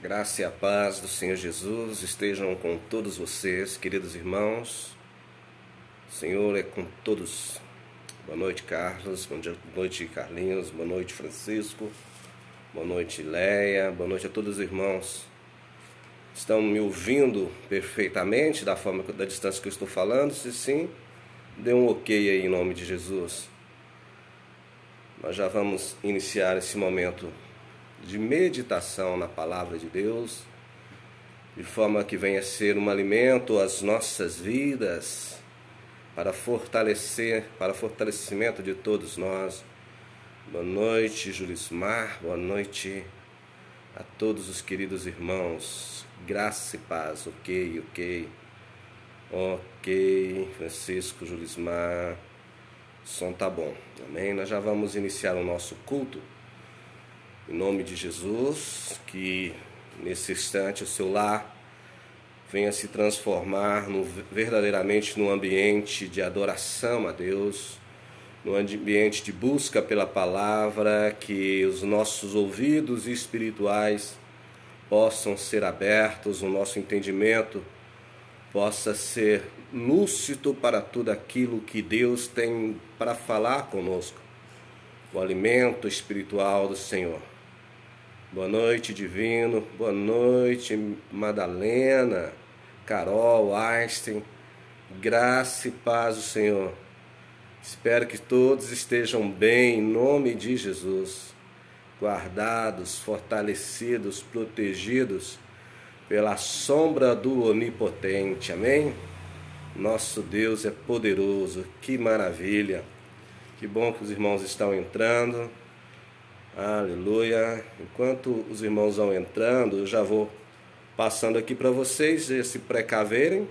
Graça e a paz do Senhor Jesus estejam com todos vocês, queridos irmãos. O Senhor é com todos. Boa noite, Carlos. Boa noite, Carlinhos. Boa noite, Francisco. Boa noite, Leia. Boa noite a todos os irmãos. Estão me ouvindo perfeitamente da distância que eu estou falando? Se sim, dê um ok aí em nome de Jesus. Nós já vamos iniciar esse momento de meditação na palavra de Deus, de forma que venha a ser um alimento às nossas vidas, para fortalecimento de todos nós. Boa noite, Julismar, boa noite a todos os queridos irmãos, graça e paz, ok, Francisco, Julismar, o som tá bom, amém? Nós já vamos iniciar o nosso culto. Em nome de Jesus, que nesse instante o seu lar venha se transformar verdadeiramente num ambiente de adoração a Deus, num ambiente de busca pela palavra, que os nossos ouvidos espirituais possam ser abertos, o nosso entendimento possa ser lúcido para tudo aquilo que Deus tem para falar conosco, o alimento espiritual do Senhor. Boa noite, Divino. Boa noite, Madalena, Carol, Einstein. Graça e paz do Senhor. Espero que todos estejam bem, em nome de Jesus. Guardados, fortalecidos, protegidos pela sombra do Onipotente. Amém? Nosso Deus é poderoso. Que maravilha. Que bom que os irmãos estão entrando. Aleluia. Enquanto os irmãos vão entrando, eu já vou passando aqui para vocês se precaverem.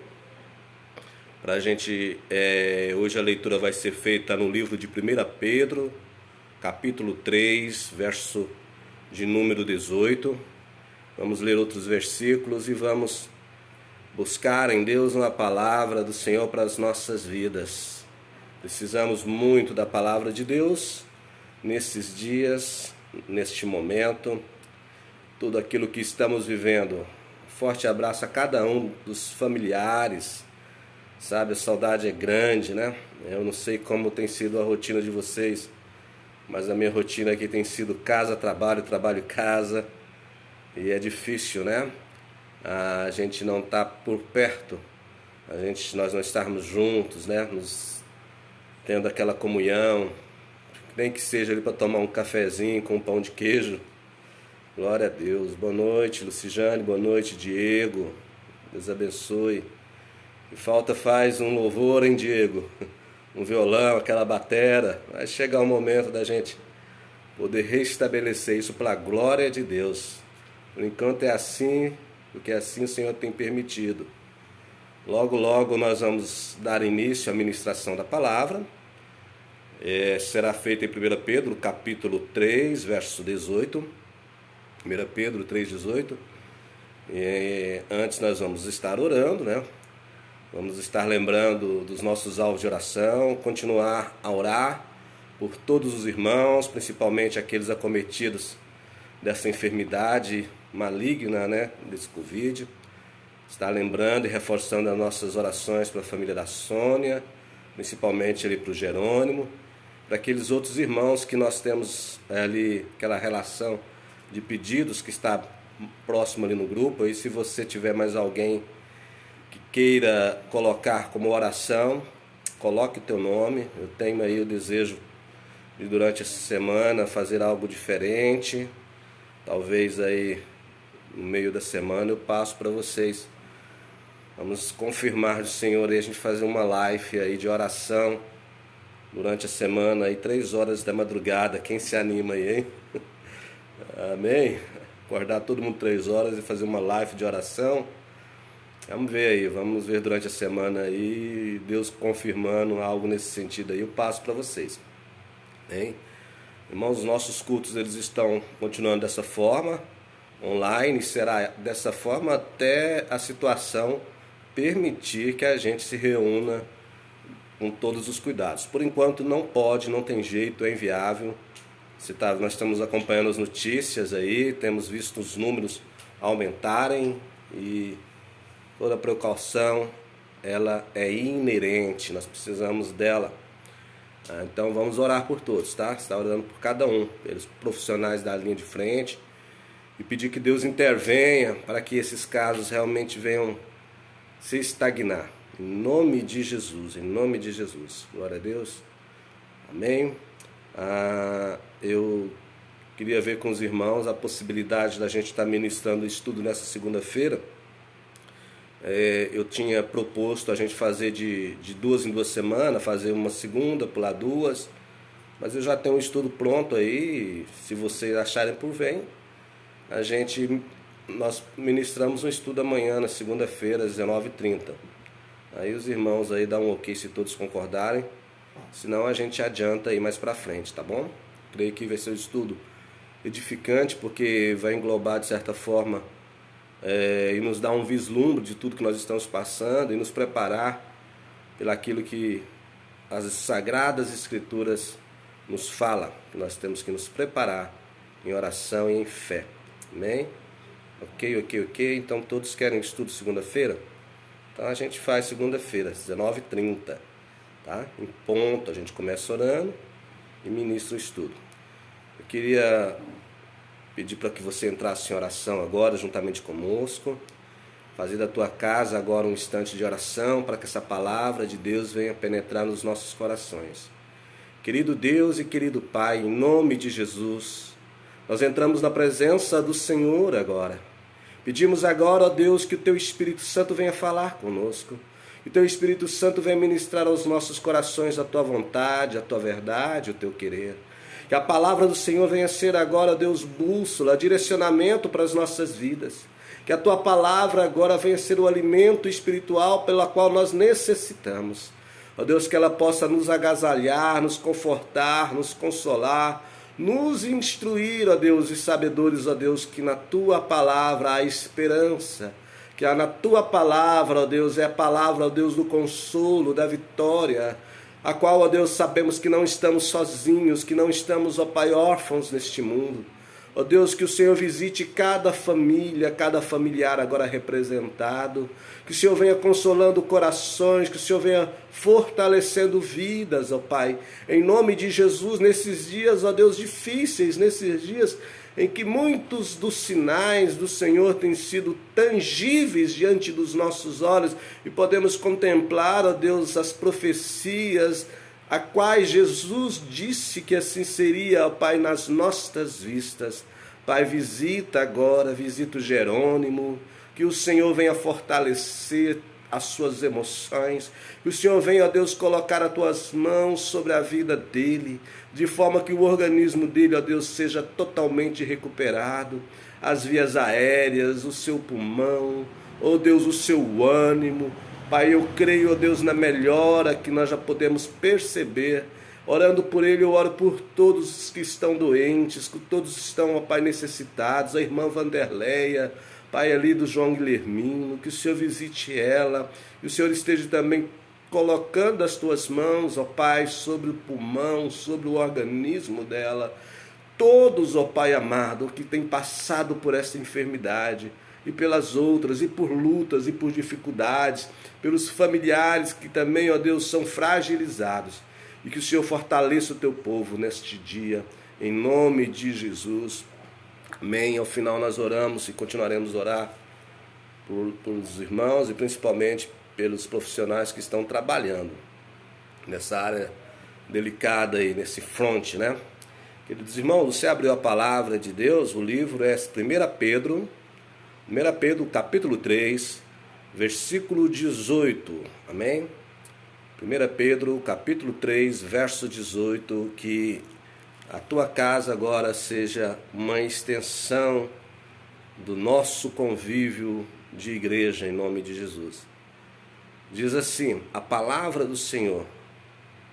Para a gente, hoje a leitura vai ser feita no livro de 1 Pedro, capítulo 3, verso de número 18. Vamos ler outros versículos e vamos buscar em Deus uma palavra do Senhor para as nossas vidas. Precisamos muito da palavra de Deus nesses dias, neste momento, tudo aquilo que estamos vivendo. Forte abraço a cada um dos familiares, sabe, a saudade é grande, né? Eu não sei como tem sido a rotina de vocês, mas a minha rotina aqui tem sido casa, trabalho, trabalho, casa, e é difícil, né? A gente não tá por perto, nós não estarmos juntos, né? Tendo aquela comunhão, nem que seja ali para tomar um cafezinho com um pão de queijo. Glória a Deus. Boa noite, Lucijane. Boa noite, Diego. Deus abençoe. E falta faz um louvor, hein, Diego? Um violão, aquela batera. Vai chegar o momento da gente poder restabelecer isso para a glória de Deus. Por enquanto é assim, porque assim o Senhor tem permitido. Logo, logo nós vamos dar início à ministração da palavra. Será feita em 1 Pedro, capítulo 3, verso 18. 1 Pedro 3, 18. Antes nós vamos estar orando, né? Vamos estar lembrando dos nossos alvos de oração, continuar a orar por todos os irmãos, principalmente aqueles acometidos dessa enfermidade maligna, né? Desse Covid. Estar lembrando e reforçando as nossas orações para a família da Sônia, principalmente ali para o Jerônimo, para aqueles outros irmãos que nós temos ali, aquela relação de pedidos que está próximo ali no grupo. E se você tiver mais alguém que queira colocar como oração, coloque o teu nome. Eu tenho aí o desejo de durante essa semana fazer algo diferente. Talvez aí no meio da semana eu passo para vocês. Vamos confirmar do Senhor e a gente fazer uma live aí de oração durante a semana, aí 3 horas da madrugada. Quem se anima aí, hein? Amém? Acordar todo mundo 3 horas e fazer uma live de oração. Vamos ver aí, vamos ver durante a semana aí, Deus confirmando algo nesse sentido aí, eu passo para vocês. Hein? Irmãos, os nossos cultos eles estão continuando dessa forma, online, será dessa forma até a situação permitir que a gente se reúna com todos os cuidados. Por enquanto não pode, não tem jeito, é inviável. Nós estamos acompanhando as notícias aí, temos visto os números aumentarem, e toda precaução ela é inerente, nós precisamos dela. Então vamos orar por todos, tá? Você está orando por cada um, pelos profissionais da linha de frente, e pedir que Deus intervenha para que esses casos realmente venham se estagnar. Em nome de Jesus, em nome de Jesus. Glória a Deus. Amém. Eu queria ver com os irmãos a possibilidade da gente estar ministrando o estudo nessa segunda-feira. Eu tinha proposto a gente fazer de 2 em 2 semanas, fazer uma segunda, pular 2, mas eu já tenho um estudo pronto aí. Se vocês acharem por bem, nós ministramos um estudo amanhã, na segunda-feira, às 19h30. Aí os irmãos aí dão um ok se todos concordarem, senão a gente adianta aí mais pra frente, tá bom? Creio que vai ser um estudo edificante, porque vai englobar de certa forma e nos dar um vislumbre de tudo que nós estamos passando e nos preparar pelaquilo que as Sagradas Escrituras nos falam, que nós temos que nos preparar em oração e em fé. Amém? Ok. Então todos querem estudo segunda-feira? Então a gente faz segunda-feira, às 19h30, tá? Em ponto, a gente começa orando e ministra o estudo. Eu queria pedir para que você entrasse em oração agora, juntamente conosco. Fazer da tua casa agora um instante de oração, para que essa palavra de Deus venha penetrar nos nossos corações. Querido Deus e querido Pai, em nome de Jesus, nós entramos na presença do Senhor agora. Pedimos agora, ó Deus, que o Teu Espírito Santo venha falar conosco. Que o Teu Espírito Santo venha ministrar aos nossos corações a Tua vontade, a Tua verdade, o Teu querer. Que a palavra do Senhor venha ser agora, Deus, bússola, direcionamento para as nossas vidas. Que a Tua palavra agora venha ser o alimento espiritual pela qual nós necessitamos. Ó Deus, que ela possa nos agasalhar, nos confortar, nos consolar, nos instruir, ó Deus, e sabedores, ó Deus, que na Tua palavra há esperança. Que na Tua palavra, ó Deus, é a palavra, ó Deus, do consolo, da vitória, a qual, ó Deus, sabemos que não estamos sozinhos, que não estamos, ó Pai, órfãos neste mundo. Ó Deus, que o Senhor visite cada família, cada familiar agora representado, que o Senhor venha consolando corações, que o Senhor venha fortalecendo vidas, ó Pai, em nome de Jesus, nesses dias, ó Deus, difíceis, nesses dias em que muitos dos sinais do Senhor têm sido tangíveis diante dos nossos olhos e podemos contemplar, ó Deus, as profecias a quais Jesus disse que assim seria, ó Pai, nas nossas vistas. Pai, visita agora, visita o Jerônimo, que o Senhor venha fortalecer as suas emoções, que o Senhor venha, ó Deus, colocar as tuas mãos sobre a vida dele, de forma que o organismo dele, ó Deus, seja totalmente recuperado, as vias aéreas, o seu pulmão, ó Deus, o seu ânimo. Pai, eu creio, ó Deus, na melhora que nós já podemos perceber. Orando por ele, eu oro por todos os que estão doentes, que todos estão, ó Pai, necessitados, a irmã Vanderleia, Pai, ali do João Guilhermino, que o Senhor visite ela, e o Senhor esteja também colocando as tuas mãos, ó Pai, sobre o pulmão, sobre o organismo dela. Todos, ó Pai amado, que têm passado por essa enfermidade, e pelas outras, e por lutas, e por dificuldades, pelos familiares que também, ó Deus, são fragilizados, e que o Senhor fortaleça o teu povo neste dia, em nome de Jesus. Amém. Ao final nós oramos e continuaremos a orar pelos irmãos e principalmente pelos profissionais que estão trabalhando nessa área delicada aí, nesse fronte, né? Queridos irmãos, você abriu a palavra de Deus, o livro é 1 Pedro, capítulo 3, versículo 18, amém? 1 Pedro, capítulo 3, verso 18, que a tua casa agora seja uma extensão do nosso convívio de igreja, em nome de Jesus. Diz assim, a palavra do Senhor,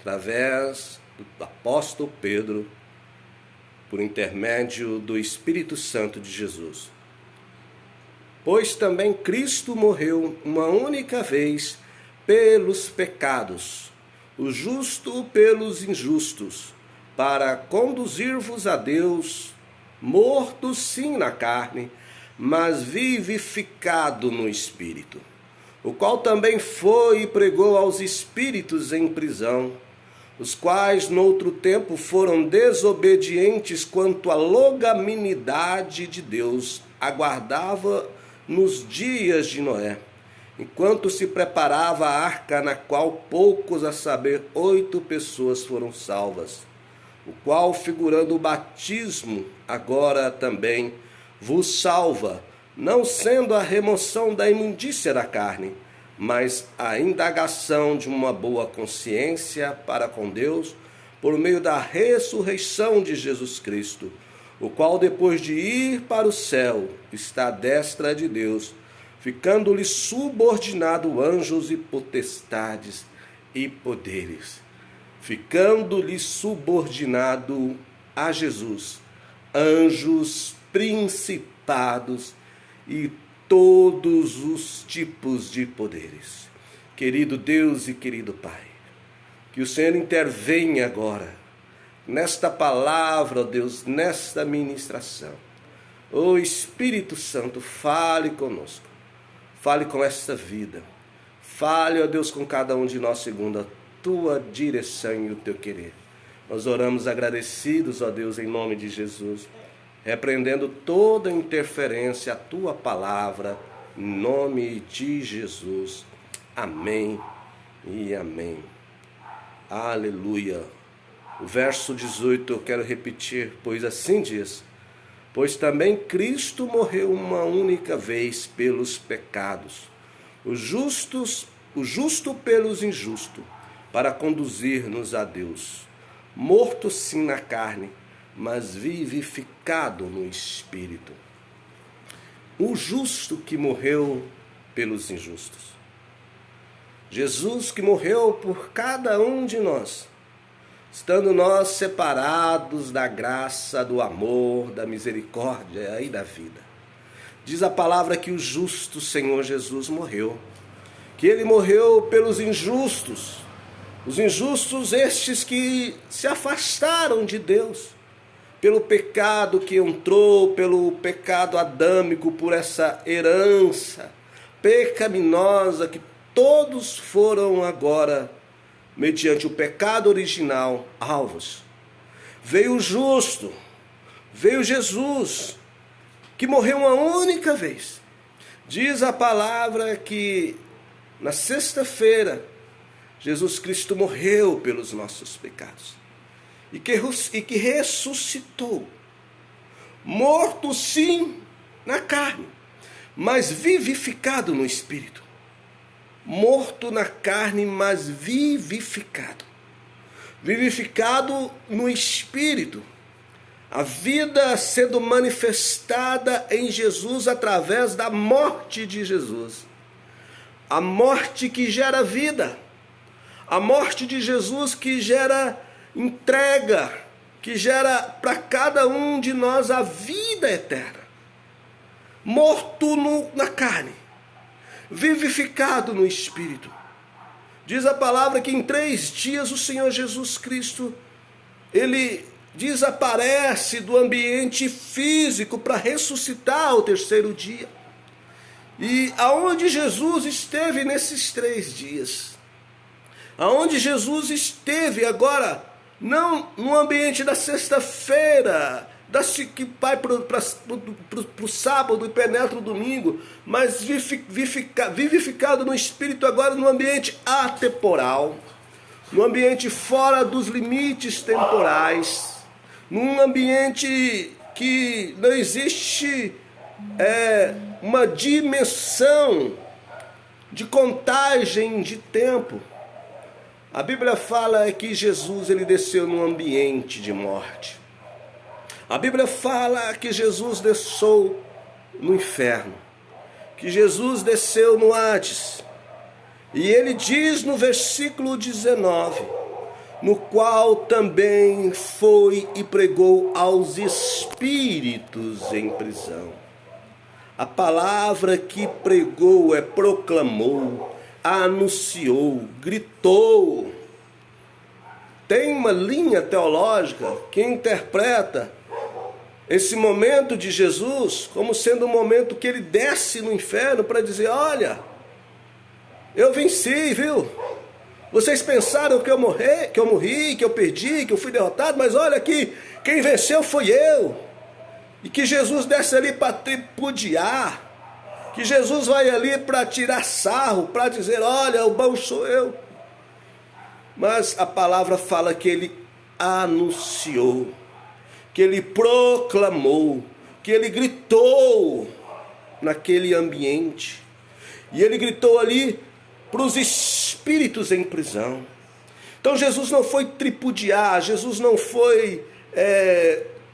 através do apóstolo Pedro, por intermédio do Espírito Santo de Jesus. Pois também Cristo morreu uma única vez pelos pecados, o justo pelos injustos, para conduzir-vos a Deus, mortos sim na carne, mas vivificado no Espírito, o qual também foi e pregou aos espíritos em prisão, os quais noutro tempo foram desobedientes quanto à longanimidade de Deus, aguardava nos dias de Noé, enquanto se preparava a arca, na qual poucos, a saber, 8 pessoas foram salvas, o qual, figurando o batismo, agora também vos salva, não sendo a remoção da imundícia da carne, mas a indagação de uma boa consciência para com Deus, por meio da ressurreição de Jesus Cristo, o qual, depois de ir para o céu, está à destra de Deus, ficando-lhe subordinado anjos e potestades e poderes. Ficando-lhe subordinado a Jesus, anjos, principados e todos os tipos de poderes. Querido Deus e querido Pai, que o Senhor intervenha agora nesta palavra, ó Deus, nesta ministração. Ó Espírito Santo, fale conosco, fale com esta vida, fale, ó Deus, com cada um de nós segundo a tua direção e o teu querer. Nós oramos agradecidos, ó Deus, em nome de Jesus, repreendendo toda interferência à tua palavra, em nome de Jesus. Amém e amém. Aleluia. O verso 18 eu quero repetir, pois assim diz: pois também Cristo morreu uma única vez pelos pecados, o justo pelos injustos, para conduzir-nos a Deus, morto sim na carne, mas vivificado no Espírito. O justo que morreu pelos injustos. Jesus que morreu por cada um de nós, estando nós separados da graça, do amor, da misericórdia e da vida. Diz a palavra que o justo Senhor Jesus morreu, que Ele morreu pelos injustos, os injustos estes que se afastaram de Deus, pelo pecado que entrou, pelo pecado adâmico, por essa herança pecaminosa que todos foram agora, mediante o pecado original, alvos. Veio o justo, veio Jesus, que morreu uma única vez. Diz a palavra que na sexta-feira, Jesus Cristo morreu pelos nossos pecados e que ressuscitou, morto sim na carne, mas vivificado no Espírito. Morto na carne, mas vivificado. Vivificado no Espírito. A vida sendo manifestada em Jesus através da morte de Jesus. A morte que gera vida. A morte de Jesus que gera entrega, que gera para cada um de nós a vida eterna. Morto na carne, vivificado no Espírito. Diz a palavra que em 3 dias o Senhor Jesus Cristo, Ele desaparece do ambiente físico para ressuscitar ao 3º dia. E aonde Jesus esteve nesses 3 dias? Aonde Jesus esteve agora, não no ambiente da sexta-feira, que vai para o sábado e penetra o domingo, mas vivificado no Espírito agora no ambiente atemporal, no ambiente fora dos limites temporais, num ambiente que não existe uma dimensão de contagem de tempo. A Bíblia fala que Jesus ele desceu num ambiente de morte. A Bíblia fala que Jesus desceu no inferno, que Jesus desceu no Hades. E ele diz no versículo 19, no qual também foi e pregou aos espíritos em prisão. A palavra que pregou proclamou, anunciou, gritou. Tem uma linha teológica que interpreta esse momento de Jesus como sendo um momento que ele desce no inferno para dizer: olha, eu venci, viu? Vocês pensaram que eu morri, que eu perdi, que eu fui derrotado, mas olha aqui, quem venceu foi eu. E que Jesus desce ali para tripudiar, que Jesus vai ali para tirar sarro, para dizer: olha, o bom sou eu. Mas a palavra fala que ele anunciou, que ele proclamou, que ele gritou naquele ambiente. E ele gritou ali para os espíritos em prisão. Então Jesus não foi tripudiar, Jesus não foi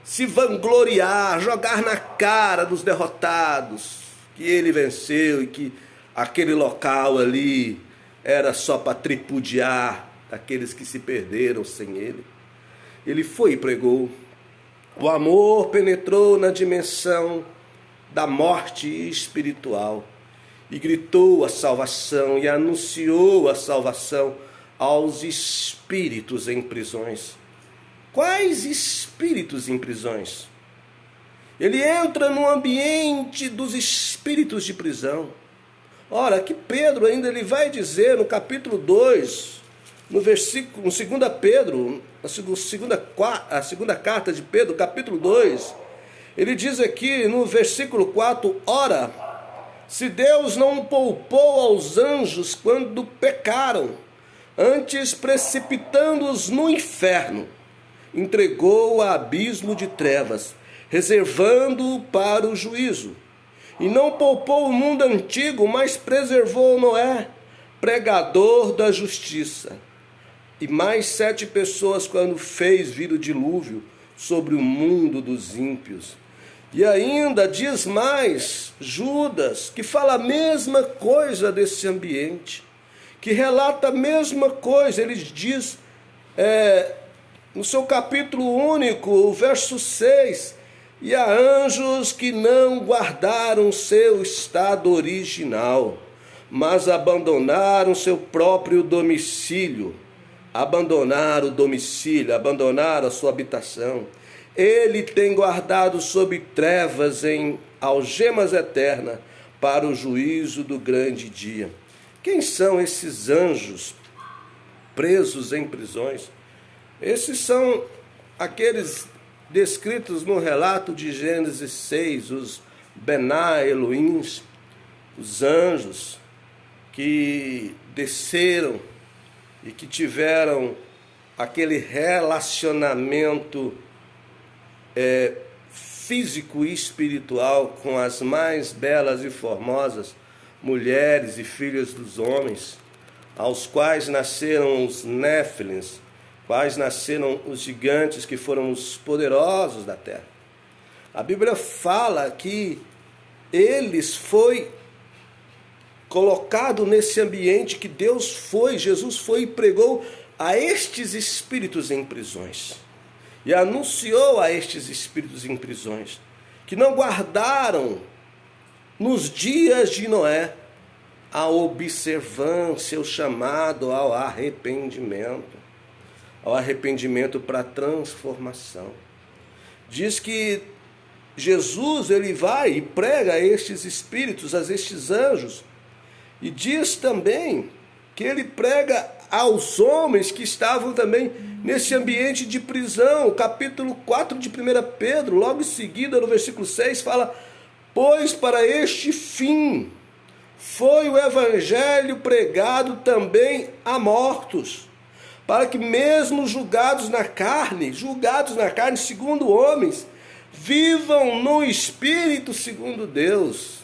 se vangloriar, jogar na cara dos derrotados que ele venceu e que aquele local ali era só para tripudiar aqueles que se perderam sem ele. Ele foi e pregou. O amor penetrou na dimensão da morte espiritual e gritou a salvação e anunciou a salvação aos espíritos em prisões. Quais espíritos em prisões? Ele entra no ambiente dos espíritos de prisão. Ora, que Pedro ainda ele vai dizer no capítulo 2, no versículo, no 2 Pedro, a segunda carta de Pedro, capítulo 2, ele diz aqui no versículo 4, ora, se Deus não poupou aos anjos quando pecaram, antes precipitando-os no inferno, entregou a abismo de trevas, reservando-o para o juízo. E não poupou o mundo antigo, mas preservou Noé, pregador da justiça. E mais 7 pessoas quando fez vir o dilúvio sobre o mundo dos ímpios. E ainda diz mais Judas, que fala a mesma coisa desse ambiente, que relata a mesma coisa. Ele diz no seu capítulo único, o verso 6, e há anjos que não guardaram seu estado original, mas abandonaram seu próprio domicílio. Abandonaram o domicílio, abandonaram a sua habitação. Ele tem guardado sob trevas em algemas eternas para o juízo do grande dia. Quem são esses anjos presos em prisões? Esses são aqueles descritos no relato de Gênesis 6, os Bená Elohims, os anjos que desceram e que tiveram aquele relacionamento físico e espiritual com as mais belas e formosas mulheres e filhas dos homens, aos quais nasceram os Néfilins, quais nasceram os gigantes que foram os poderosos da terra. A Bíblia fala que eles foi colocado nesse ambiente que Jesus foi e pregou a estes espíritos em prisões. E anunciou a estes espíritos em prisões, que não guardaram nos dias de Noé a observância, o chamado ao arrependimento para transformação. Diz que Jesus ele vai e prega a estes espíritos, a estes anjos, e diz também que ele prega aos homens que estavam também nesse ambiente de prisão. Capítulo 4 de 1 Pedro, logo em seguida, no versículo 6, fala: pois para este fim foi o evangelho pregado também a mortos, para que mesmo julgados na carne segundo homens, vivam no Espírito segundo Deus.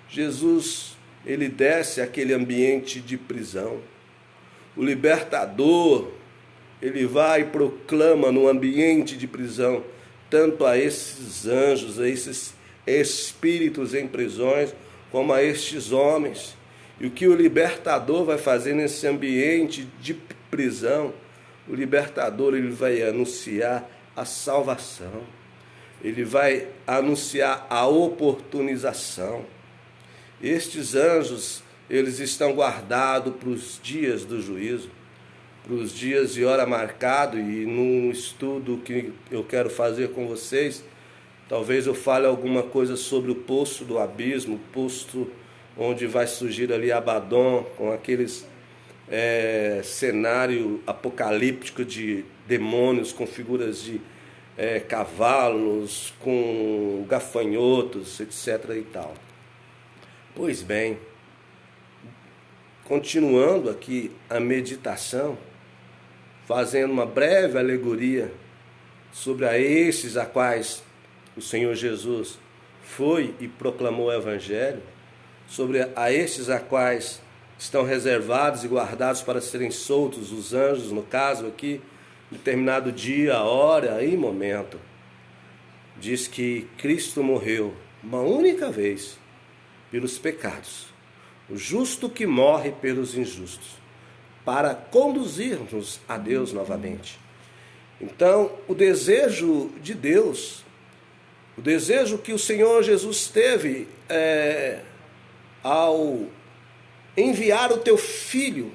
Jesus, ele desce àquele ambiente de prisão. O libertador, ele vai e proclama no ambiente de prisão, tanto a esses anjos, a esses espíritos em prisões, como a estes homens. E o que o libertador vai fazer nesse ambiente de prisão? O libertador ele vai anunciar a salvação, ele vai anunciar a oportunização. Estes anjos, eles estão guardados para os dias do juízo, para os dias e hora marcado. E num estudo que eu quero fazer com vocês, Talvez eu fale alguma coisa sobre o poço do abismo, o poço onde vai surgir ali Abaddon, com aqueles cenário apocalíptico de demônios com figuras de cavalos, com gafanhotos, etc. e tal. Pois bem, continuando aqui a meditação, fazendo uma breve alegoria sobre a esses a quais o Senhor Jesus foi e proclamou o Evangelho, sobre a estes a quais estão reservados e guardados para serem soltos os anjos, no caso aqui, determinado dia, hora e momento. Diz que Cristo morreu uma única vez pelos pecados, o justo que morre pelos injustos, para conduzir-nos a Deus novamente. Então, o desejo de Deus, o desejo que o Senhor Jesus teve ao enviar o teu Filho,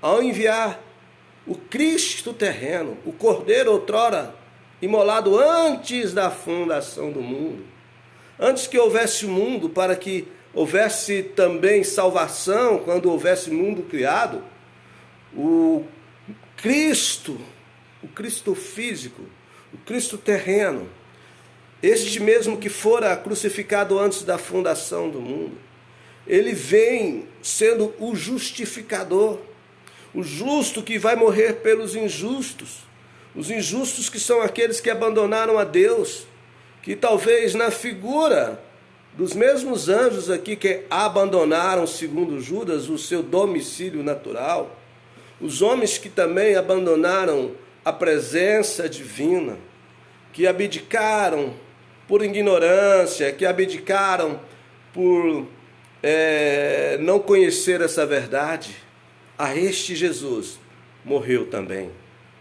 ao enviar o Cristo terreno, o Cordeiro outrora imolado antes da fundação do mundo, antes que houvesse o mundo, para que houvesse também salvação, quando houvesse mundo criado, o Cristo físico, o Cristo terreno, este mesmo que fora crucificado antes da fundação do mundo, ele vem sendo o justificador, o justo que vai morrer pelos injustos, os injustos que são aqueles que abandonaram a Deus, que talvez na figura dos mesmos anjos aqui que abandonaram, segundo Judas, o seu domicílio natural, os homens que também abandonaram a presença divina, que abdicaram por ignorância, que abdicaram por não conhecer essa verdade, a este Jesus morreu também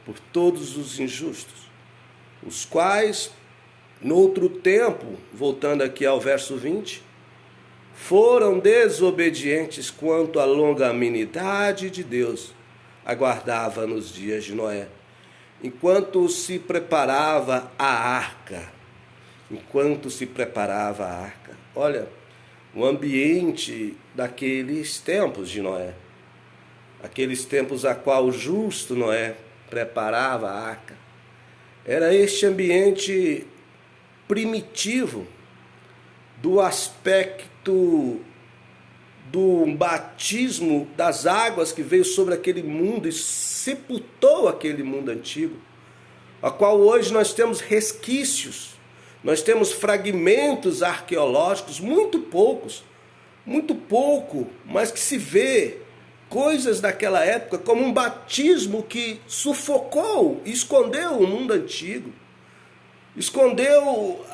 por todos os injustos, os quais, no outro tempo, voltando aqui ao verso 20, foram desobedientes quanto à longanimidade de Deus aguardava nos dias de Noé, enquanto se preparava a arca. Olha, o ambiente daqueles tempos de Noé, aqueles tempos a qual o justo Noé preparava a arca, era este ambiente primitivo do aspecto do batismo das águas que veio sobre aquele mundo e sepultou aquele mundo antigo, a qual hoje nós temos resquícios, nós temos fragmentos arqueológicos, muito pouco, mas que se vê coisas daquela época como um batismo que sufocou, escondeu o mundo antigo, escondeu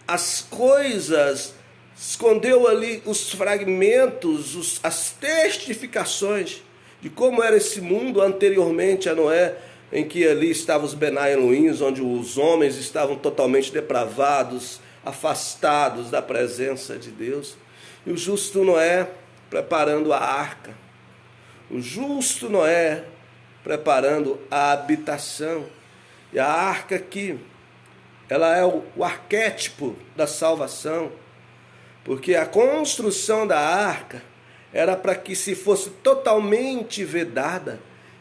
as coisas, escondeu ali os fragmentos, as testificações de como era esse mundo anteriormente a Noé, em que ali estavam os Benai Elohim, onde os homens estavam totalmente depravados, afastados da presença de Deus. E o justo Noé preparando a arca, o justo Noé preparando a habitação. E a arca aqui, ela é o arquétipo da salvação, porque a construção da arca era para que se fosse totalmente vedada,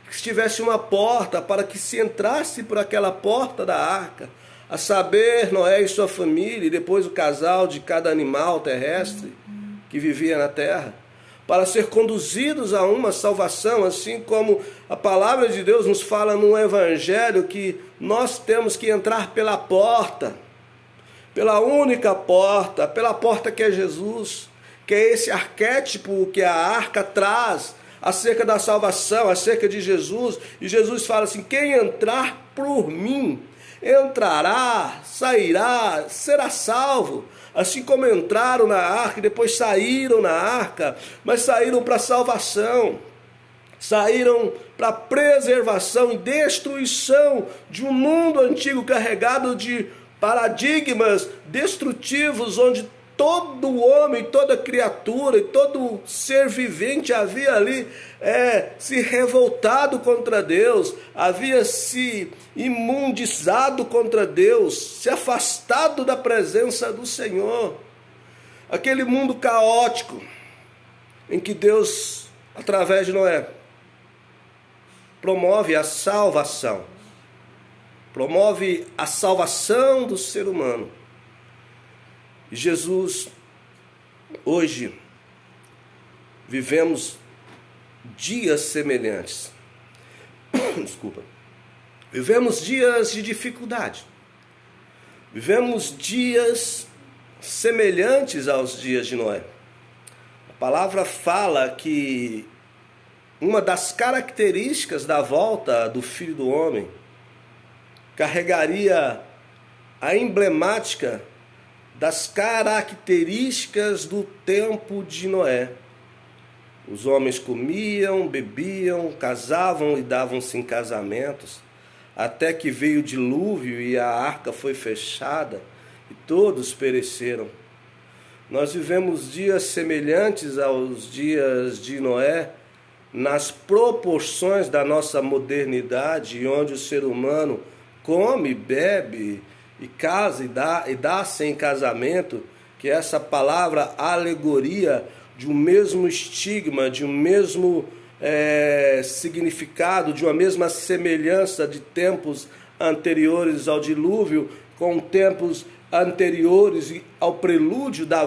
que tivesse uma porta para que se entrasse por aquela porta da arca, a saber, Noé e sua família, e depois o casal de cada animal terrestre que vivia na terra, para ser conduzidos a uma salvação, assim como a palavra de Deus nos fala no Evangelho, que nós temos que entrar pela porta, pela única porta, pela porta que é Jesus, que é esse arquétipo que a arca traz acerca da salvação, acerca de Jesus. E Jesus fala assim: quem entrar por mim, entrará, sairá, será salvo. Assim como entraram na arca e depois saíram na arca, mas saíram para a salvação, saíram para a preservação e destruição de um mundo antigo carregado de paradigmas destrutivos, onde todo homem, toda criatura e todo ser vivente havia ali se revoltado contra Deus, havia se imundizado contra Deus, se afastado da presença do Senhor. Aquele mundo caótico em que Deus, através de Noé, promove a salvação. Promove a salvação do ser humano. E Jesus, hoje, vivemos dias semelhantes. Desculpa. Vivemos dias de dificuldade. Vivemos dias semelhantes aos dias de Noé. A palavra fala que uma das características da volta do Filho do Homem carregaria a emblemática das características do tempo de Noé. Os homens comiam, bebiam, casavam e davam-se em casamentos, até que veio o dilúvio e a arca foi fechada e todos pereceram. Nós vivemos dias semelhantes aos dias de Noé, nas proporções da nossa modernidade, onde o ser humano come, bebe e casa e dá-se em casamento, que é essa palavra alegoria de um mesmo estigma, de um mesmo significado, de uma mesma semelhança de tempos anteriores ao dilúvio, com tempos anteriores ao prelúdio da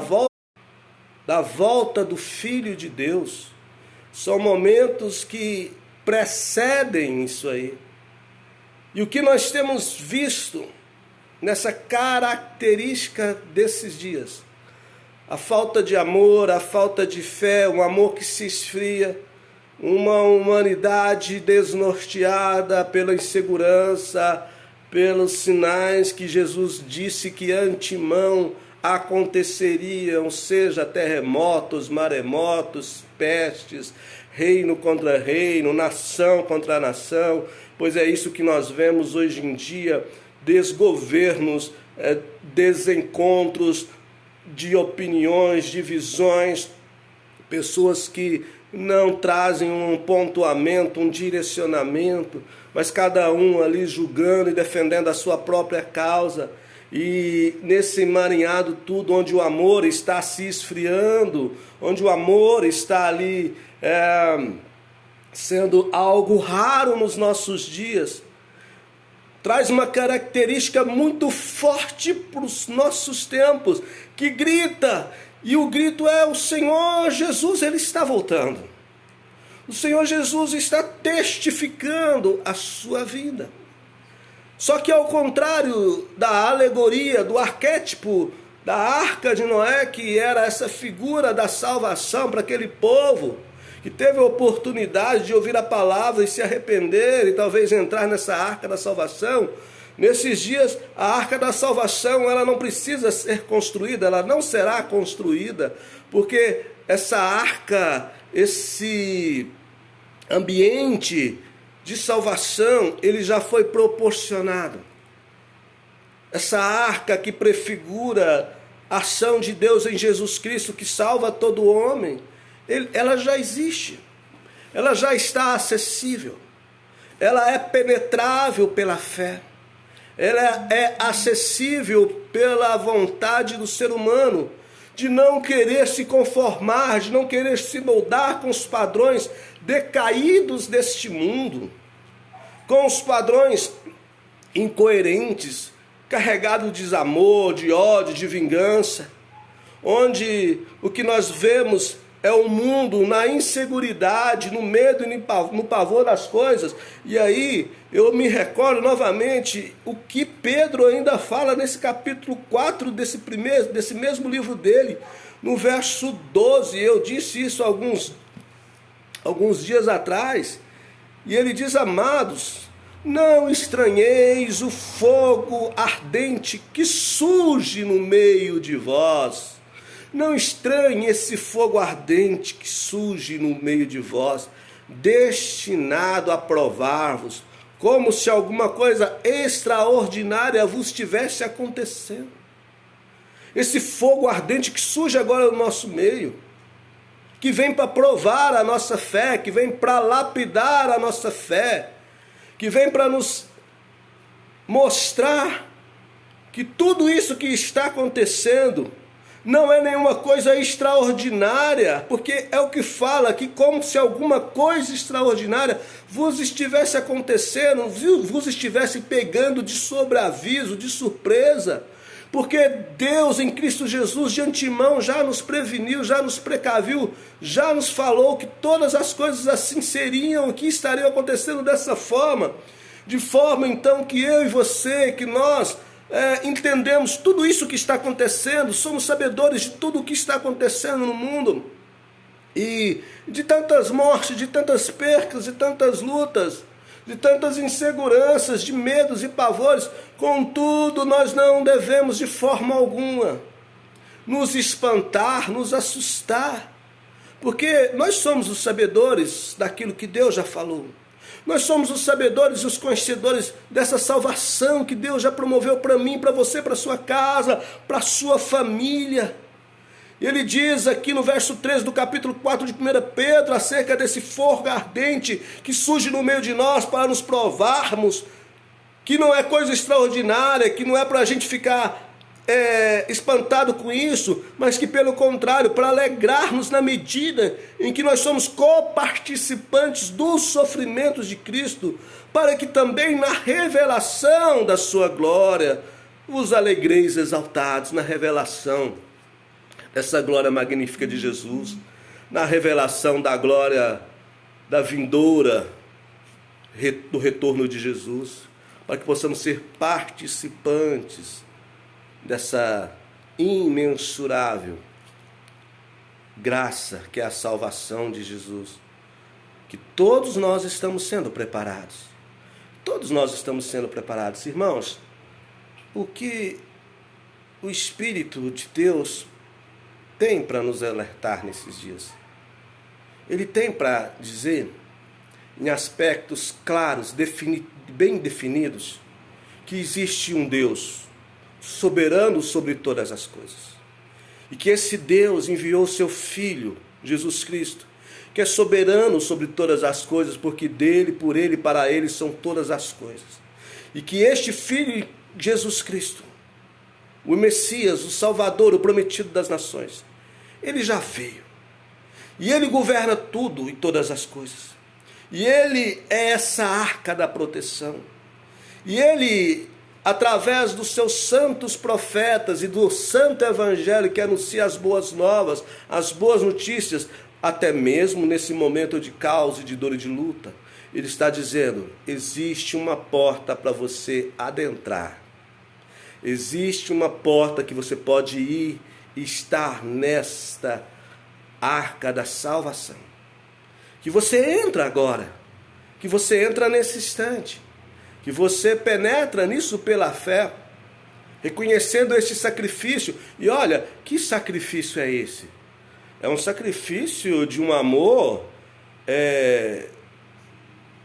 volta do Filho de Deus. São momentos que precedem isso aí. E o que nós temos visto nessa característica desses dias? A falta de amor, a falta de fé, um amor que se esfria, uma humanidade desnorteada pela insegurança, pelos sinais que Jesus disse que antemão aconteceriam, seja terremotos, maremotos, pestes, reino contra reino, nação contra nação, pois é isso que nós vemos hoje em dia, desgovernos, desencontros de opiniões, divisões, pessoas que não trazem um pontuamento, um direcionamento, mas cada um ali julgando e defendendo a sua própria causa. E nesse emaranhado tudo, onde o amor está se esfriando, onde o amor está ali sendo algo raro nos nossos dias, traz uma característica muito forte para os nossos tempos, que grita, e o grito é: o Senhor Jesus, Ele está voltando. O Senhor Jesus está testificando a sua vida. Só que ao contrário da alegoria, do arquétipo da arca de Noé, que era essa figura da salvação para aquele povo que teve a oportunidade de ouvir a palavra e se arrepender e talvez entrar nessa arca da salvação, nesses dias a arca da salvação ela não precisa ser construída, ela não será construída, porque essa arca, esse ambiente de salvação, ele já foi proporcionado. Essa arca que prefigura a ação de Deus em Jesus Cristo, que salva todo homem, ela já existe, ela já está acessível, ela é penetrável pela fé, ela é acessível pela vontade do ser humano, de não querer se conformar, de não querer se moldar com os padrões decaídos deste mundo, com os padrões incoerentes, carregados de desamor, de ódio, de vingança, onde o que nós vemos é o mundo na inseguridade, no medo e no pavor das coisas. E aí eu me recordo novamente o que Pedro ainda fala nesse capítulo 4 desse mesmo livro dele, no verso 12. Eu disse isso alguns dias atrás, e ele diz: amados, não estranheis o fogo ardente que surge no meio de vós. Não estranhe esse fogo ardente que surge no meio de vós, destinado a provar-vos, como se alguma coisa extraordinária vos estivesse acontecendo. esse fogo ardente que surge agora no nosso meio, que vem para provar a nossa fé, que vem para lapidar a nossa fé, que vem para nos mostrar que tudo isso que está acontecendo não é nenhuma coisa extraordinária, porque é o que fala aqui, como se alguma coisa extraordinária vos estivesse acontecendo, vos estivesse pegando de sobreaviso, de surpresa, porque Deus em Cristo Jesus de antemão já nos preveniu, já nos precaviu, já nos falou que todas as coisas assim seriam, que estariam acontecendo dessa forma, de forma então que eu e você, que nós entendemos tudo isso que está acontecendo, somos sabedores de tudo o que está acontecendo no mundo, e de tantas mortes, de tantas percas, de tantas lutas, de tantas inseguranças, de medos e pavores. Contudo, nós não devemos de forma alguma nos espantar, nos assustar, porque nós somos os sabedores daquilo que Deus já falou. Nós somos os sabedores e os conhecedores dessa salvação que Deus já promoveu para mim, para você, para sua casa, para sua família. Ele diz aqui no verso 13 do capítulo 4 de 1 Pedro, acerca desse fogo ardente que surge no meio de nós para nos provarmos que não é coisa extraordinária, que não é para a gente ficar espantado com isso, mas que pelo contrário, para alegrarmos na medida em que nós somos coparticipantes dos sofrimentos de Cristo, para que também na revelação da sua glória vos alegreis exaltados, na revelação dessa glória magnífica de Jesus, na revelação da glória da vindoura, do retorno de Jesus, para que possamos ser participantes dessa imensurável graça que é a salvação de Jesus, que todos nós estamos sendo preparados. Todos nós estamos sendo preparados. Irmãos, o que o Espírito de Deus tem para nos alertar nesses dias? Ele tem para dizer, em aspectos claros, bem definidos, que existe um Deus soberano sobre todas as coisas. E que esse Deus enviou seu Filho, Jesus Cristo, que é soberano sobre todas as coisas, porque dele, por ele e para ele são todas as coisas. E que este Filho, Jesus Cristo, o Messias, o Salvador, o prometido das nações, ele já veio. E ele governa tudo e todas as coisas. E ele é essa arca da proteção. E ele, através dos seus santos profetas e do santo evangelho que anuncia as boas novas, as boas notícias, até mesmo nesse momento de caos e de dor e de luta, ele está dizendo, existe uma porta para você adentrar. Existe uma porta que você pode ir e estar nesta arca da salvação. Que você entra agora, que você entra nesse instante, que você penetra nisso pela fé, reconhecendo este sacrifício. E olha, que sacrifício é esse? É um sacrifício de um amor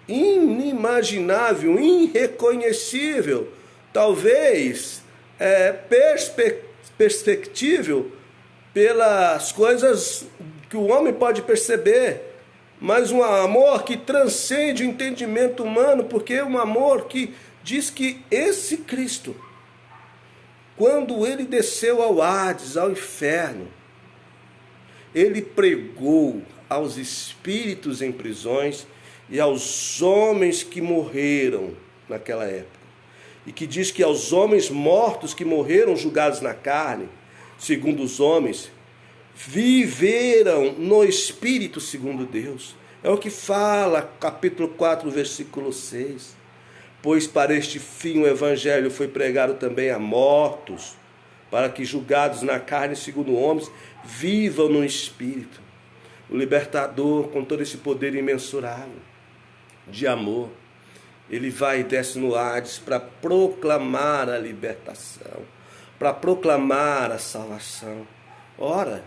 inimaginável, irreconhecível, talvez perspectível pelas coisas que o homem pode perceber, mas um amor que transcende o entendimento humano, porque é um amor que diz que esse Cristo, quando ele desceu ao Hades, ao inferno, ele pregou aos espíritos em prisões e aos homens que morreram naquela época. E que diz que aos homens mortos que morreram julgados na carne, segundo os homens, viveram no Espírito segundo Deus. É o que fala capítulo 4, versículo 6. Pois para este fim o Evangelho foi pregado também a mortos, para que julgados na carne segundo homens, vivam no Espírito. O libertador, com todo esse poder imensurável de amor, ele vai e desce no Hades para proclamar a libertação, para proclamar a salvação. Ora,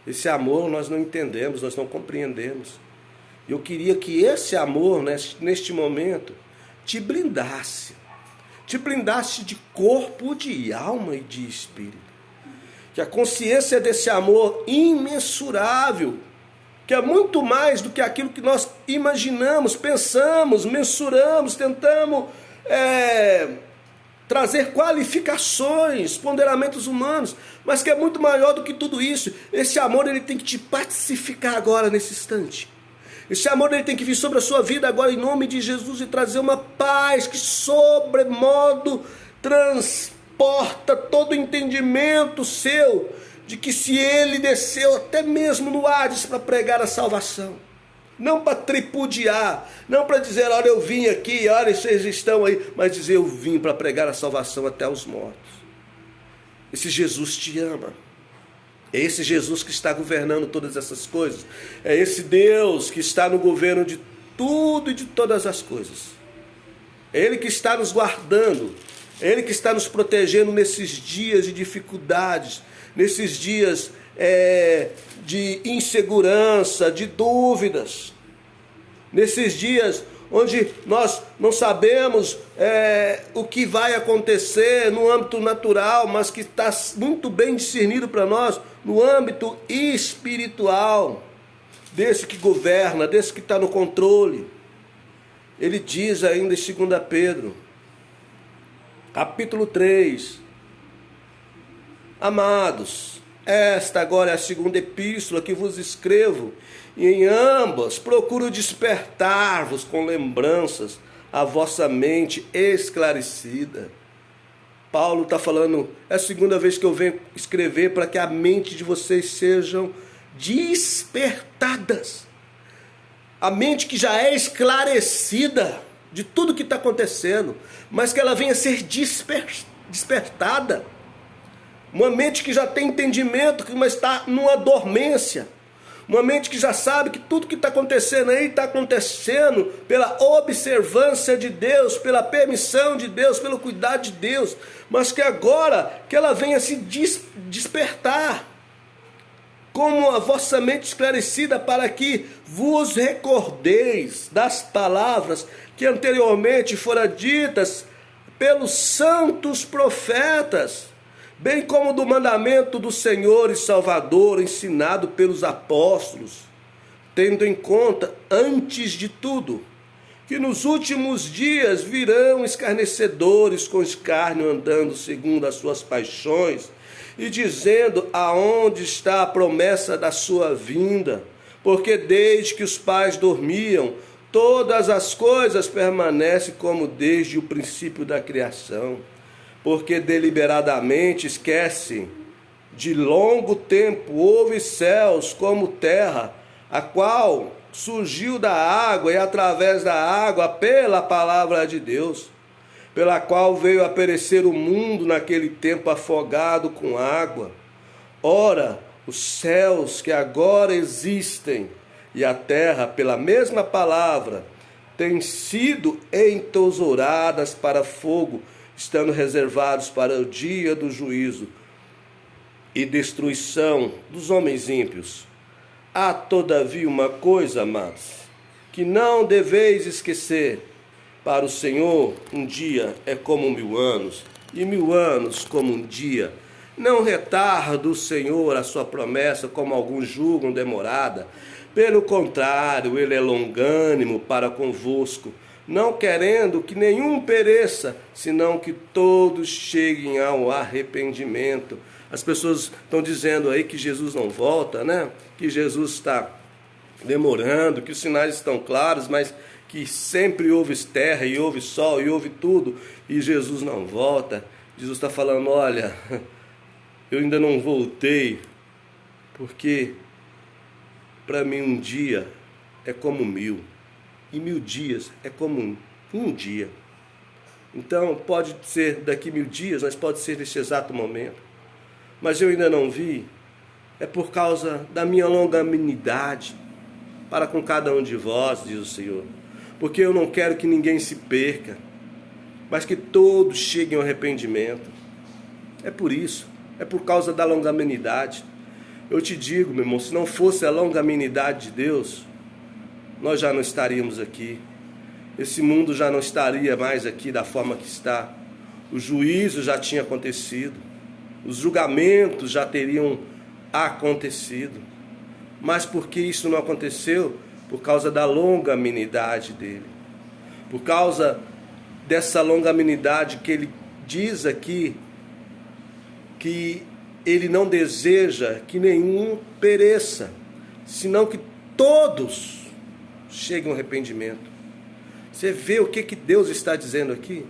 esse amor nós não entendemos, nós não compreendemos. Eu queria que esse amor, neste momento, te blindasse de corpo, de alma e de espírito. que a consciência desse amor imensurável, que é muito mais do que aquilo que nós imaginamos, pensamos, mensuramos, tentamos trazer qualificações, ponderamentos humanos, mas que é muito maior do que tudo isso. Esse amor ele tem que te pacificar agora, nesse instante. Esse amor ele tem que vir sobre a sua vida agora, em nome de Jesus, e trazer uma paz que sobremodo transporta todo entendimento seu, de que se ele desceu até mesmo no Hades para pregar a salvação, não para tripudiar, não para dizer, olha, eu vim aqui, olha, vocês estão aí, mas dizer, eu vim para pregar a salvação até os mortos. Esse Jesus te ama. É esse Jesus que está governando todas essas coisas. É esse Deus que está no governo de tudo e de todas as coisas. É Ele que está nos guardando. É Ele que está nos protegendo nesses dias de dificuldades, nesses dias de insegurança, de dúvidas, nesses dias onde nós não sabemos o que vai acontecer no âmbito natural, mas que está muito bem discernido para nós no âmbito espiritual, desse que governa, desse que está no controle. Ele diz ainda em 2 Pedro, capítulo 3, amados, esta agora é a segunda epístola que vos escrevo, e em ambas procuro despertar-vos com lembranças a vossa mente esclarecida. Paulo está falando, é a segunda vez que eu venho escrever para que a mente de vocês sejam despertadas. A mente que já é esclarecida de tudo que está acontecendo, mas que ela venha a ser despertada. Uma mente que já tem entendimento, mas está numa dormência. Uma mente que já sabe que tudo que está acontecendo aí está acontecendo pela observância de Deus, pela permissão de Deus, pelo cuidado de Deus. Mas que agora que ela venha se despertar, como a vossa mente esclarecida, para que vos recordeis das palavras que anteriormente foram ditas pelos santos profetas, bem como do mandamento do Senhor e Salvador ensinado pelos apóstolos, tendo em conta, antes de tudo, que nos últimos dias virão escarnecedores com escárnio, andando segundo as suas paixões, e dizendo aonde está a promessa da sua vinda, porque desde que os pais dormiam, todas as coisas permanecem como desde o princípio da criação. Porque deliberadamente esquece de longo tempo houve céus como terra, a qual surgiu da água e através da água pela palavra de Deus, pela qual veio a perecer o mundo naquele tempo afogado com água. Ora, os céus que agora existem e a terra pela mesma palavra têm sido entesouradas para fogo, estando reservados para o dia do juízo e destruição dos homens ímpios. Há todavia uma coisa, amados, que não deveis esquecer: para o Senhor um dia é como 1000 anos, e 1000 anos como um dia. Não retarda o Senhor a sua promessa, como alguns julgam demorada. Pelo contrário, ele é longânimo para convosco, não querendo que nenhum pereça, senão que todos cheguem ao arrependimento. As pessoas estão dizendo aí que Jesus não volta, né? Que Jesus está demorando, que os sinais estão claros, mas que sempre houve terra e houve sol e houve tudo, e Jesus não volta. Jesus está falando, olha, eu ainda não voltei, porque para mim um dia é como 1000. E 1000 dias é como um dia. Então pode ser daqui 1000 dias, mas pode ser neste exato momento. Mas eu ainda não vi, é por causa da minha longanimidade para com cada um de vós, diz o Senhor. Porque eu não quero que ninguém se perca, mas que todos cheguem ao arrependimento. É por isso, é por causa da longanimidade. Eu te digo, meu irmão, se não fosse a longanimidade de Deus, nós já não estaríamos aqui. Esse mundo já não estaria mais aqui da forma que está. O juízo já tinha acontecido. os julgamentos já teriam acontecido. Mas por que isso não aconteceu? Por causa da longanimidade dele. Por causa dessa longanimidade que ele diz aqui, que ele não deseja que nenhum pereça, senão que todos cheguem ao arrependimento. Você vê o que Deus está dizendo aqui?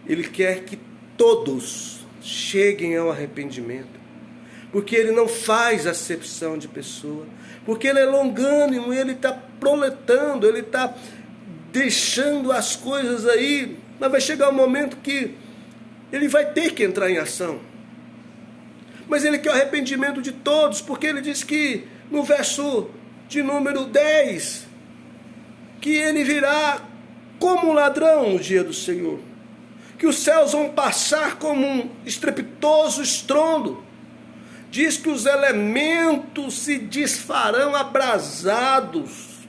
Ele quer que todos cheguem ao arrependimento. Porque ele não faz acepção de pessoa. Porque ele é longânimo, ele está proletando, ele está deixando as coisas aí. Mas vai chegar um momento que ele vai ter que entrar em ação. Mas ele quer o arrependimento de todos, porque ele diz que no verso de número 10, que ele virá como um ladrão no dia do Senhor. Que os céus vão passar como um estrepitoso estrondo. Diz que os elementos se desfarão abrasados.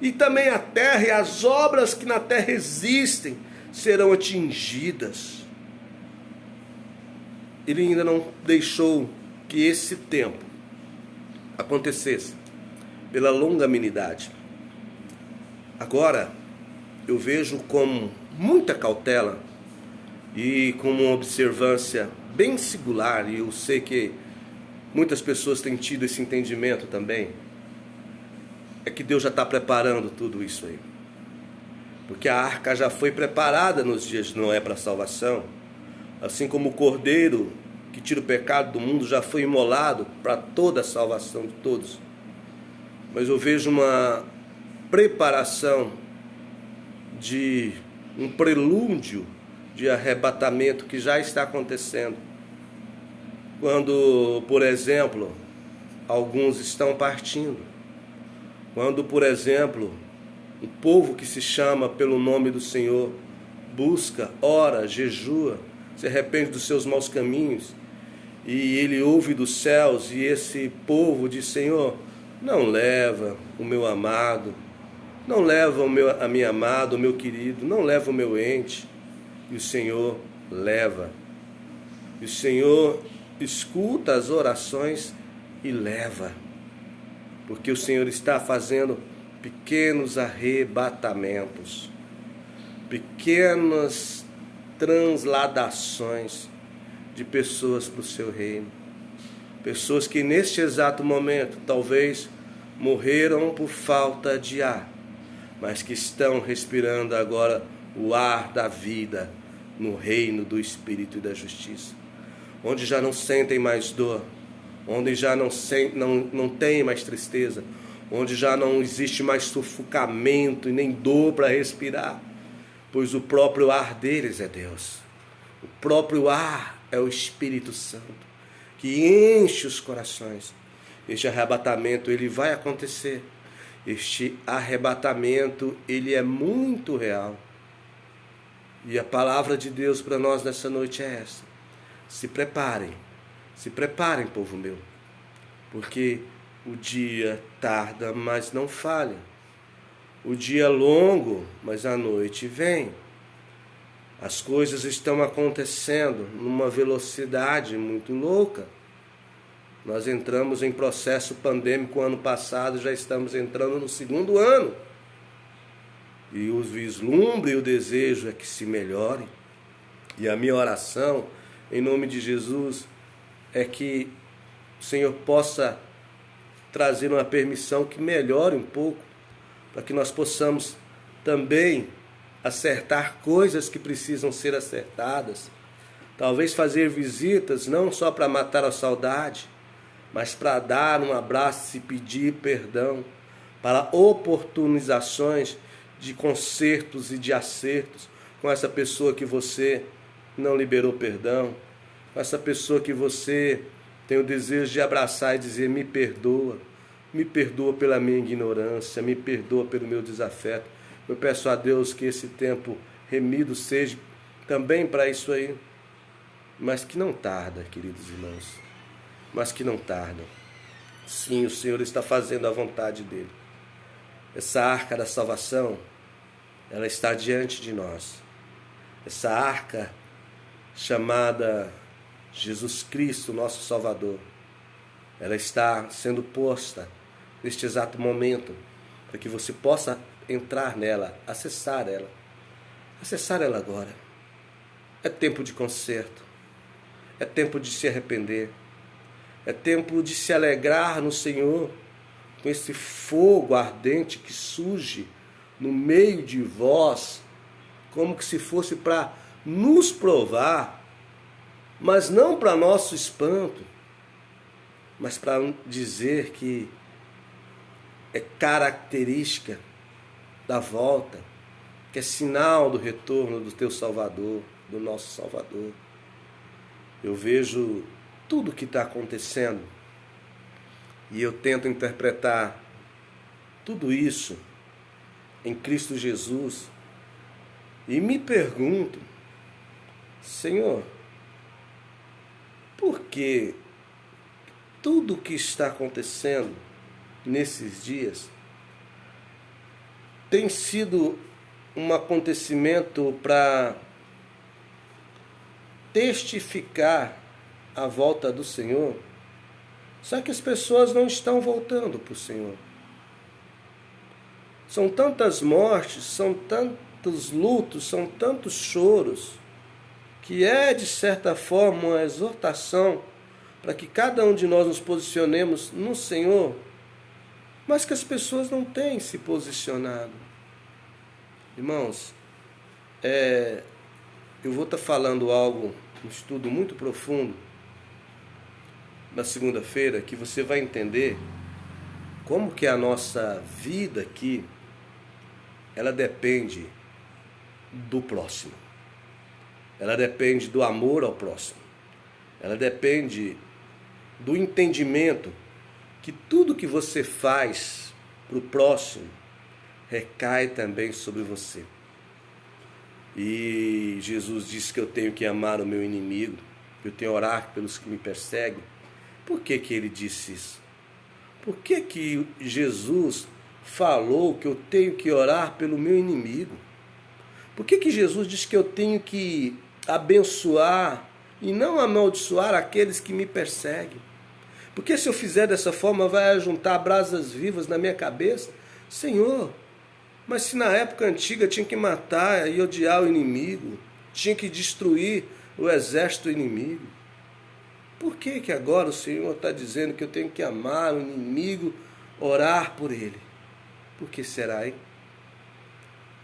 E também a terra e as obras que na terra existem serão atingidas. Ele ainda não deixou que esse tempo acontecesse pela longanimidade. Agora, eu vejo com muita cautela e com uma observância bem singular, e eu sei que muitas pessoas têm tido esse entendimento também, é que Deus já está preparando tudo isso aí. Porque a arca já foi preparada nos dias de Noé para a salvação, assim como o cordeiro que tira o pecado do mundo já foi imolado para toda a salvação de todos. Mas eu vejo uma preparação de um prelúdio de arrebatamento que já está acontecendo. Quando, por exemplo, alguns estão partindo. Quando, por exemplo, o povo que se chama pelo nome do Senhor busca, ora, jejua, se arrepende dos seus maus caminhos, e ele ouve dos céus, e esse povo diz: Senhor, não leva o meu amado, não leva a minha amada, o meu querido, não leva o meu ente. E o Senhor leva. E o Senhor escuta as orações e leva. Porque o Senhor está fazendo pequenos arrebatamentos, pequenas transladações de pessoas para o seu reino. Pessoas que neste exato momento talvez morreram por falta de ar, mas que estão respirando agora o ar da vida no reino do Espírito e da Justiça, onde já não sentem mais dor, onde já não tem mais tristeza, onde já não existe mais sufocamento e nem dor para respirar, pois o próprio ar deles é Deus. O próprio ar é o Espírito Santo, que enche os corações. Este arrebatamento, ele vai acontecer. Este arrebatamento, ele é muito real. E a palavra de Deus para nós nessa noite é essa: se preparem, povo meu, porque o dia tarda, mas não falha. O dia é longo, mas a noite vem. As coisas estão acontecendo numa velocidade muito louca. Nós entramos em processo pandêmico ano passado, já estamos entrando no 2º ano. E o vislumbre e o desejo é que se melhore. E a minha oração, em nome de Jesus, é que o Senhor possa trazer uma permissão que melhore um pouco, para que nós possamos também acertar coisas que precisam ser acertadas. Talvez fazer visitas não só para matar a saudade, mas para dar um abraço e pedir perdão, para oportunizações de consertos e de acertos com essa pessoa que você não liberou perdão, com essa pessoa que você tem o desejo de abraçar e dizer: me perdoa pela minha ignorância, me perdoa pelo meu desafeto. Eu peço a Deus que esse tempo remido seja também para isso aí, mas que não tarda, queridos irmãos, mas que não tarda. Sim, o Senhor está fazendo a vontade dele. Essa arca da salvação, ela está diante de nós. Essa arca chamada Jesus Cristo, nosso Salvador. Ela está sendo posta neste exato momento, para que você possa entrar nela, acessar ela agora. É tempo de conserto, é tempo de se arrepender, é tempo de se alegrar no Senhor, com esse fogo ardente que surge no meio de vós, como que se fosse para nos provar, mas não para nosso espanto, mas para dizer que é característica da volta, que é sinal do retorno do teu Salvador, do nosso Salvador. Eu vejo tudo o que está acontecendo e eu tento interpretar tudo isso em Cristo Jesus e me pergunto, Senhor, por que tudo o que está acontecendo nesses dias tem sido um acontecimento para testificar a volta do Senhor? Só que as pessoas não estão voltando para o Senhor. São tantas mortes, são tantos lutos, são tantos choros, que é, de certa forma, uma exortação para que cada um de nós nos posicionemos no Senhor, mas que as pessoas não têm se posicionado. Irmãos, eu vou estar falando algo, um estudo muito profundo, na segunda-feira, que você vai entender como que a nossa vida aqui, ela depende do próximo. Ela depende do amor ao próximo. Ela depende do entendimento que tudo que você faz para o próximo recai também sobre você. E Jesus disse que eu tenho que amar o meu inimigo, que eu tenho que orar pelos que me perseguem. Por que que ele disse isso? Por que que Jesus falou que eu tenho que orar pelo meu inimigo? Por que que Jesus disse que eu tenho que abençoar e não amaldiçoar aqueles que me perseguem? Porque se eu fizer dessa forma, vai juntar brasas vivas na minha cabeça? Senhor, mas se na época antiga tinha que matar e odiar o inimigo, tinha que destruir o exército inimigo, por que que agora o Senhor está dizendo que eu tenho que amar o inimigo, orar por ele? Por que será, hein?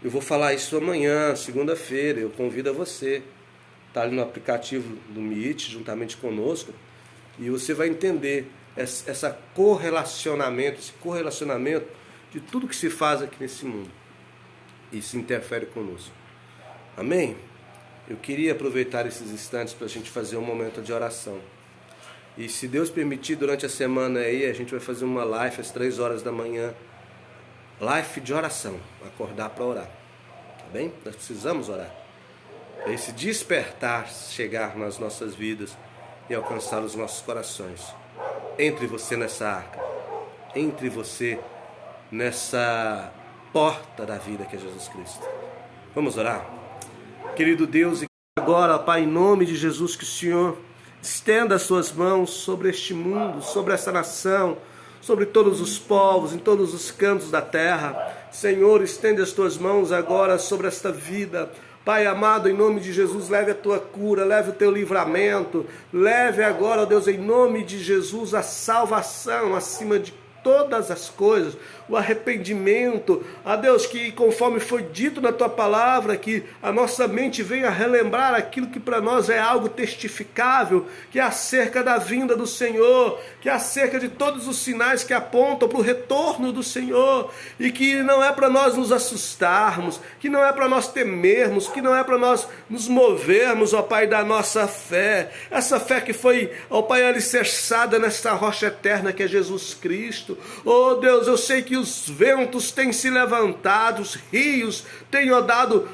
Eu vou falar isso amanhã, segunda-feira, eu convido a você. Está ali no aplicativo do Meet, juntamente conosco, e você vai entender esse correlacionamento de tudo que se faz aqui nesse mundo. E se interfere conosco. Amém? Eu queria aproveitar esses instantes para a gente fazer um momento de oração. E se Deus permitir, durante a semana aí, a gente vai fazer uma live às 3 horas da manhã. Live de oração. Acordar para orar. Tá bem? Nós precisamos orar. Esse despertar chegar nas nossas vidas e alcançar os nossos corações. Entre você nessa arca. Entre você nessa porta da vida que é Jesus Cristo. Vamos orar? Querido Deus, e agora, Pai, em nome de Jesus, que o Senhor estenda as suas mãos sobre este mundo, sobre essa nação, sobre todos os povos, em todos os cantos da terra. Senhor, estende as tuas mãos agora sobre esta vida. Pai amado, em nome de Jesus, leve a tua cura, leve o teu livramento, leve agora, ó Deus, em nome de Jesus, a salvação acima de todas as coisas, o arrependimento, a Deus, que conforme foi dito na tua palavra, que a nossa mente venha relembrar aquilo que para nós é algo testificável, que é acerca da vinda do Senhor, que é acerca de todos os sinais que apontam para o retorno do Senhor, e que não é para nós nos assustarmos, que não é para nós temermos, que não é para nós nos movermos, ó Pai, da nossa fé, essa fé que foi, ó Pai, alicerçada nesta rocha eterna que é Jesus Cristo. Oh Deus, eu sei que os ventos têm se levantado, os rios têm rodado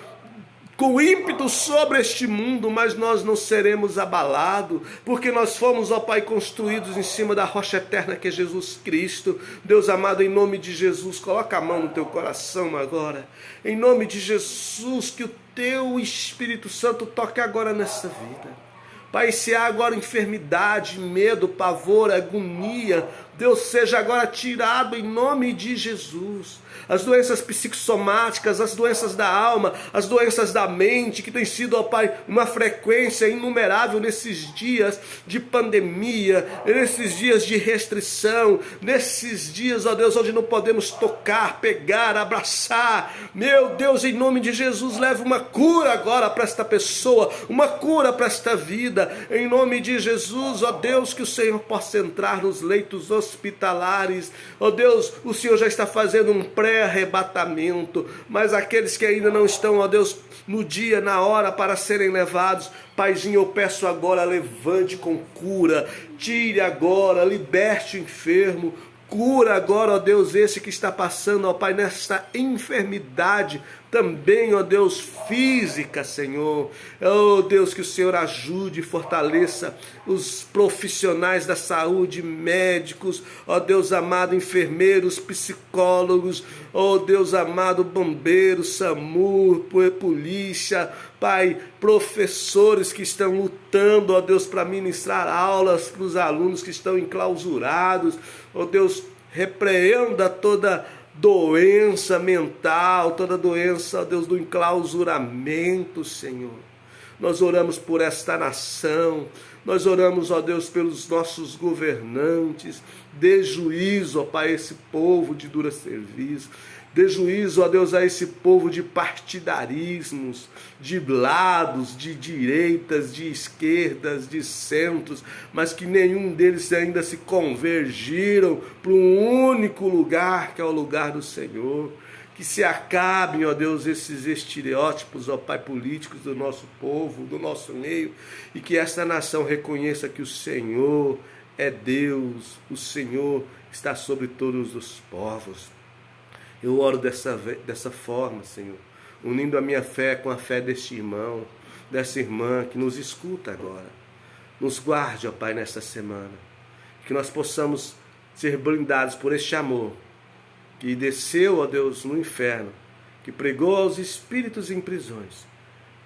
com ímpeto sobre este mundo, mas nós não seremos abalados, porque nós fomos, ó Pai, construídos em cima da rocha eterna que é Jesus Cristo. Deus amado, em nome de Jesus, coloca a mão no teu coração agora, em nome de Jesus, que o teu Espírito Santo toque agora nessa vida. Pai, se há agora enfermidade, medo, pavor, agonia, Deus, seja agora tirado em nome de Jesus. As doenças psicossomáticas, as doenças da alma, as doenças da mente, que tem sido, ó Pai, uma frequência inumerável nesses dias de pandemia, nesses dias de restrição, nesses dias, ó Deus, onde não podemos tocar, pegar, abraçar. Meu Deus, em nome de Jesus, leva uma cura agora para esta pessoa, uma cura para esta vida. Em nome de Jesus, ó Deus, que o Senhor possa entrar nos leitos hospitalares. Ó Deus, o Senhor já está fazendo um pré-arrebatamento, mas aqueles que ainda não estão, ó Deus, no dia, na hora para serem levados, Paizinho, eu peço agora, levante com cura, tire agora, liberte o enfermo, cura agora, ó Deus, esse que está passando, ó Pai, nesta enfermidade também, ó Deus, física, Senhor. Ó Deus, que o Senhor ajude e fortaleça os profissionais da saúde, médicos, ó Deus amado, enfermeiros, psicólogos, ó Deus amado, bombeiros, SAMU, polícia, Pai, professores que estão lutando, ó Deus, para ministrar aulas para os alunos que estão enclausurados. Ó Deus, repreenda toda doença mental, toda doença, ó Deus, do enclausuramento, Senhor. Nós oramos por esta nação, nós oramos, ó Deus, pelos nossos governantes. Dê juízo, ó Pai, a esse povo de dura serviço. Dê juízo, ó Deus, a esse povo de partidarismos, de lados, de direitas, de esquerdas, de centros, mas que nenhum deles ainda se convergiram para um único lugar, que é o lugar do Senhor. Que se acabem, ó Deus, esses estereótipos, ó Pai, políticos do nosso povo, do nosso meio, e que esta nação reconheça que o Senhor é Deus, o Senhor está sobre todos os povos. Eu oro dessa forma, Senhor, unindo a minha fé com a fé deste irmão, dessa irmã que nos escuta agora. Nos guarde, ó Pai, nesta semana, que nós possamos ser blindados por este amor, que desceu, ó Deus, no inferno, que pregou aos espíritos em prisões,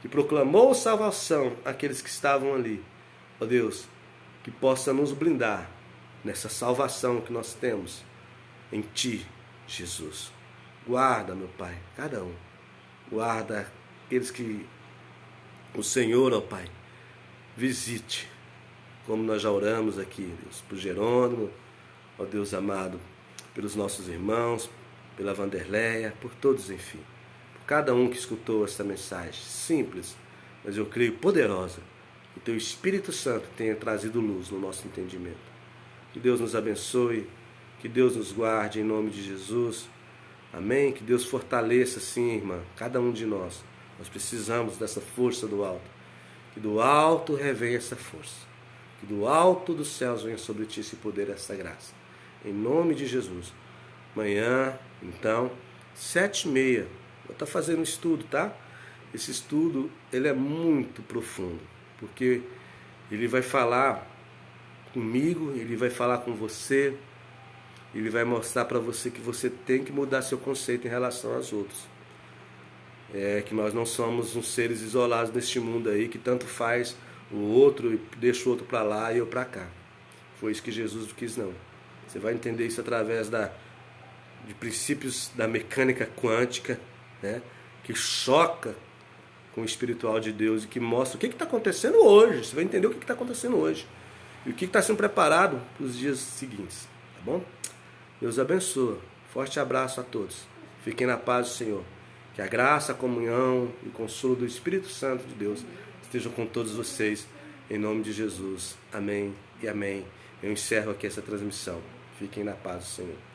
que proclamou salvação àqueles que estavam ali. Ó Deus, que possa nos blindar nessa salvação que nós temos em Ti, Jesus. Guarda, meu Pai, cada um. Guarda aqueles que o Senhor, ó Pai, visite, como nós já oramos aqui, Deus, por Jerônimo, ó Deus amado, pelos nossos irmãos, pela Vanderleia, por todos, enfim. Por cada um que escutou esta mensagem simples, mas eu creio poderosa, que o Teu Espírito Santo tenha trazido luz no nosso entendimento. Que Deus nos abençoe, que Deus nos guarde em nome de Jesus. Amém? Que Deus fortaleça, sim, irmã, cada um de nós. Nós precisamos dessa força do alto. Que do alto revenha essa força. Que do alto dos céus venha sobre ti esse poder, essa graça. Em nome de Jesus. Amanhã, então, 7h30. Vou estar fazendo um estudo, tá? Esse estudo, ele é muito profundo. Porque ele vai falar comigo, ele vai falar com você. Ele vai mostrar para você que você tem que mudar seu conceito em relação aos outros. Que nós não somos uns seres isolados neste mundo aí, que tanto faz o outro e deixa o outro para lá e eu para cá. Foi isso que Jesus quis, não. Você vai entender isso através de princípios da mecânica quântica, né? Que choca com o espiritual de Deus e que mostra o que está acontecendo hoje. Você vai entender o que está acontecendo hoje. E o que está sendo preparado para os dias seguintes. Tá bom? Deus abençoe. Forte abraço a todos. Fiquem na paz do Senhor. Que a graça, a comunhão e o consolo do Espírito Santo de Deus estejam com todos vocês. Em nome de Jesus. Amém e amém. Eu encerro aqui essa transmissão. Fiquem na paz do Senhor.